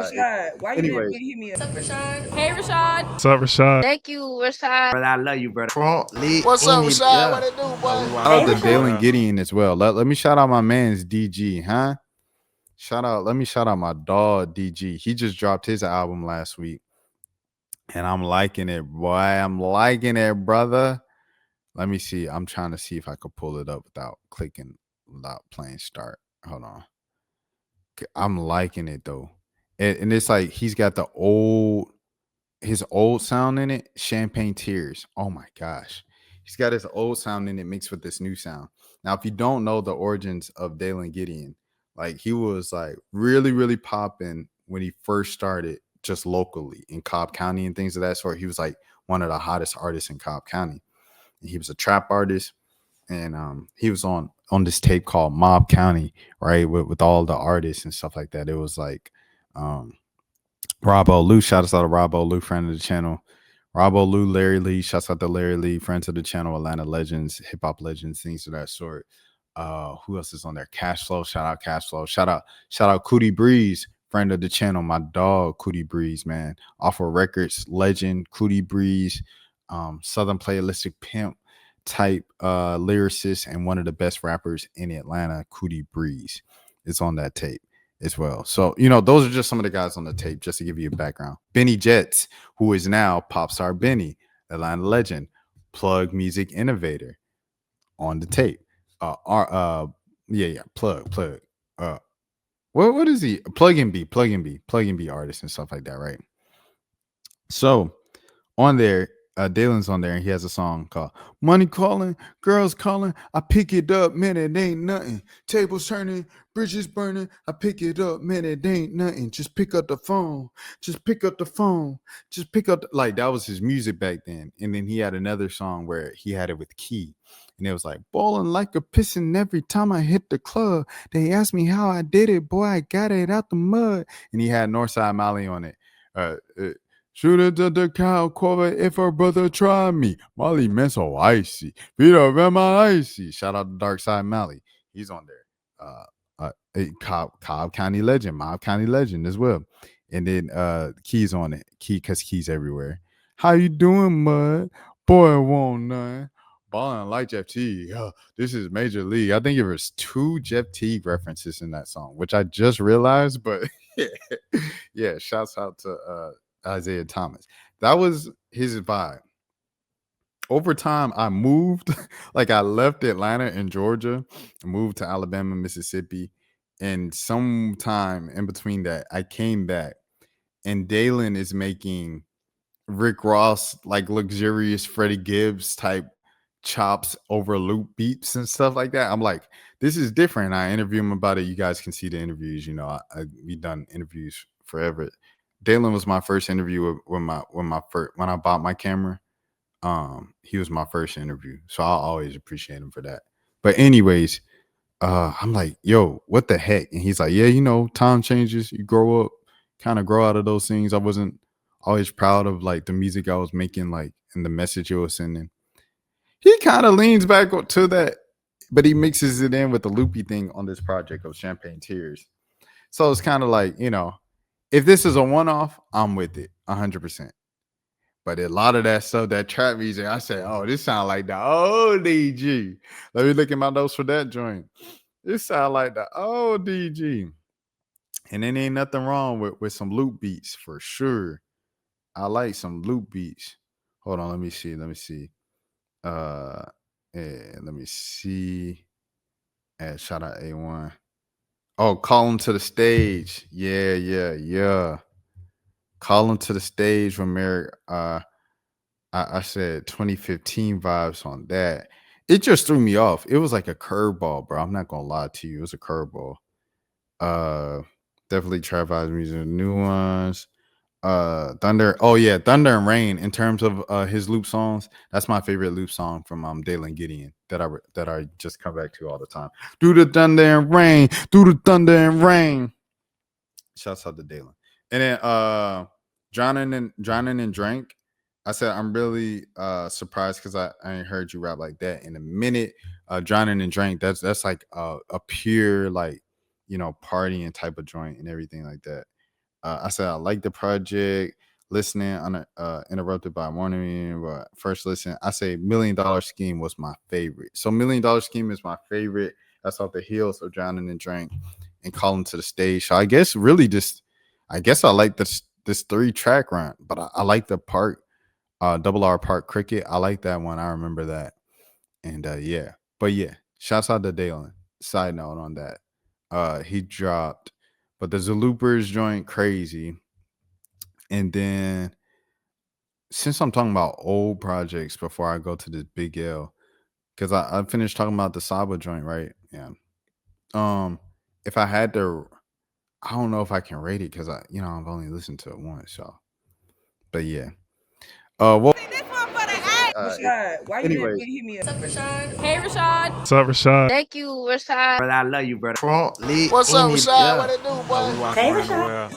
Rashad, why you didn't Anyways, hit me up? What's up, Rashad? Hey, Rashad. What's up, Rashad? Thank you, Rashad. brother, I love you, brother. What's up, Rashad? What it do, boy? Shout out to Rashad. Daylan Gideon as well. Let me shout out my man's DG, huh? Let me shout out my dog DG. He just dropped his album last week, and I'm liking it, boy. I'm liking it, brother. Let me see. I'm trying to see if I could pull it up without playing start. Hold on. I'm liking it though, and it's like he's got his old sound in it, Champagne Tears. Oh my gosh. He's got his old sound in it mixed with this new sound. Now, if you don't know the origins of Daylan Gideon, like he was like really, really popping when he first started just locally in Cobb County and things of that sort. He was like one of the hottest artists in Cobb County. And he was a trap artist. And he was on this tape called Mob County, right? With all the artists and stuff like that. It was like Rob Olu, shout out to Rob Olu, friend of the channel. Rob Olu, Larry Lee, shouts out to Larry Lee, friends of the channel, Atlanta legends, hip hop legends, things of that sort. Who else is on there? Cashflow, shout out Cashflow, shout out Cootie Breeze, friend of the channel, my dog Cootie Breeze, man. Off of Records, legend, Cootie Breeze, Southern Playalistic Pimp type lyricist, and one of the best rappers in Atlanta, Cootie Breeze, is on that tape as well. So, those are just some of the guys on the tape, just to give you a background. Benny Jets, who is now pop star Benny, Atlanta legend, plug music innovator, on the tape. Plug. What is he? Plug and B artist and stuff like that, right? So on there, Daylan's on there, and he has a song called Money Calling, Girls Calling, I pick it up, man, it ain't nothing. Tables turning, bridges burning, I pick it up, man, it ain't nothing. Just pick up the phone. Like, that was his music back then. And then he had another song where he had it with Key. And it was like, balling like a pissin' every time I hit the club. They asked me how I did it, boy, I got it out the mud. And he had Northside Molly on it. Shoot it to the cow, Corvette, if her brother try me. Molly man so icy. Beat up at my icy. Shout out to Darkside Molly. He's on there. Cobb County legend, Mob County legend as well. And then Key's on it. Because Key's everywhere. How you doing, Mud? Boy, won't none. Ballin' like Jeff Teague. This is Major League. I think there was 2 Jeff Teague references in that song, which I just realized. But yeah, shouts out to Isaiah Thomas. That was his vibe. Over time, I moved. Like, I left Atlanta and Georgia, moved to Alabama, Mississippi, and sometime in between that, I came back, and Daylan is making Rick Ross, like, luxurious Freddie Gibbs type chops over loop beats and stuff like that. I'm like, this is different. I interview him about it. You guys can see the interviews. We've done interviews forever. Daylan was my first interview when I bought my camera. He was my first interview, so I'll always appreciate him for that. But anyways, I'm like, yo, what the heck? And he's like, yeah, time changes. You grow up, kind of grow out of those things. I wasn't always proud of like the music I was making, like, and the message it was sending. He kind of leans back to that, but he mixes it in with the loopy thing on this project of Champagne Tears. So it's kind of like, if this is a one-off, I'm with it 100%. But a lot of that stuff, that trap music, I say, oh, this sound like the old DG. Let me look at my notes for that joint. This sound like the old DG. And then ain't nothing wrong with some loop beats for sure. I like some loop beats. Hold on, let me see. Let me see. Shout out A1. Oh, Call him to the stage. Yeah. Call him to the stage from Eric. I said 2015 vibes on that. It just threw me off. It was like a curveball, bro. I'm not gonna lie to you. It was a curveball. Definitely Trap Vibes music, new ones. Thunder. Oh yeah, Thunder and Rain. In terms of his loop songs, that's my favorite loop song from Daylan Gideon that I just come back to all the time. Do the thunder and rain. Do the thunder and rain. Shouts out to Daylan. And then Drowning and Drank. I said I'm really surprised because I ain't heard you rap like that in a minute. Drowning and Drank. That's like a pure like partying type of joint and everything like that. I said I like the project. Listening interrupted by morning, but first listen, I say $1 Million Scheme was my favorite. So $1 Million Scheme is my favorite. That's off the heels of Drowning in Drink and Calling to the Stage. So I guess really I like this 3-track run, but I like the part, Double R Park Cricket. I like that one. I remember that. And yeah. But yeah, shouts out to Daylan. Side note on that. He dropped, but the Zaloopers joint crazy. And then since I'm talking about old projects before I go to this Big L, because I finished talking about the Saba joint, right? Yeah. If I had to, I don't know if I can rate it because I've only listened to it once, so. But yeah. Well. Rashad, why you Anyway. didn't hit me up? Hey, Rashad. What's up, Rashad? Thank you, Rashad. Brother, I love you, brother. What's up, Rashad? What it do, boy? Hey, Rashad.